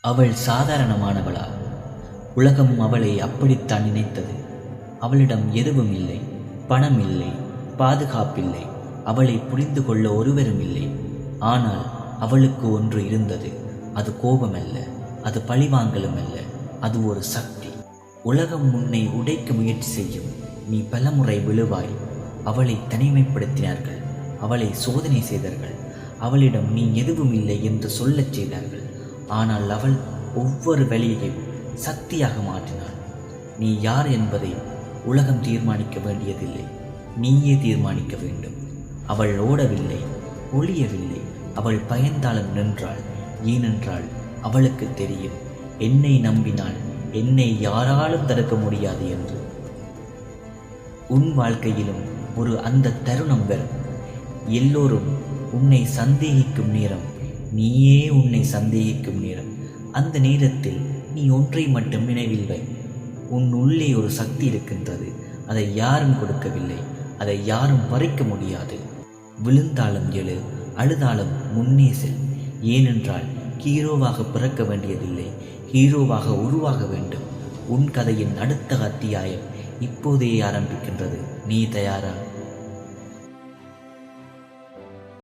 அவள் சாதாரணமானவளா? உலகம் அவளை அப்படித்தான் நினைத்தது. அவளிடம் எதுவும் இல்லை. பணம் இல்லை, பாதுகாப்பில்லை, அவளை புரிந்து கொள்ள ஒருவரும் இல்லை. ஆனால் அவளுக்கு ஒன்று இருந்தது. அது கோபமல்ல, அது பழிவாங்கலும் அல்ல, அது ஒரு சக்தி. உலகம் உன்னை உடைக்க முயற்சி செய்யும், நீ பலமுறை விழுவாய். அவளை தனிமைப்படுத்தினார்கள், அவளை சோதனை செய்தார்கள், அவளிடம் நீ எதுவும் இல்லை என்று சொல்லச் செய்தார்கள். ஆனால் அவள் ஒவ்வொரு வழியையும் சக்தியாக மாற்றினாள். நீ யார் என்பதை உலகம் தீர்மானிக்க வேண்டியதில்லை, நீயே தீர்மானிக்க வேண்டும். அவள் ஓடவில்லை, ஒளியவில்லை, அவள் பயந்தாலும் நின்றாள். ஏனென்றால் அவளுக்கு தெரியும், என்னை நம்பினால் என்னை யாராலும் தடுக்க முடியாது என்று. உன் வாழ்க்கையிலும் ஒரு அந்த தருணம் வரும். எல்லோரும் உன்னை சந்தேகிக்கும் நேரம், நீயே உன்னை சந்தேகிக்கும் நேரம். அந்த நேரத்தில் நீ ஒன்றை மட்டும் நினைவில் வை, உன் உள்ளே ஒரு சக்தி இருக்கின்றது. அதை யாரும் கொடுக்கவில்லை, அதை யாரும் பறிக்க முடியாது. விழுந்தாலும் எழு, அழுதாலும் முன்னே செல். ஏனென்றால் ஹீரோவாக பிறக்க வேண்டியதில்லை, ஹீரோவாக உருவாக வேண்டும். உன் கதையின் அடுத்த அத்தியாயம் இப்போதே ஆரம்பிக்கின்றது. நீ தயாரா?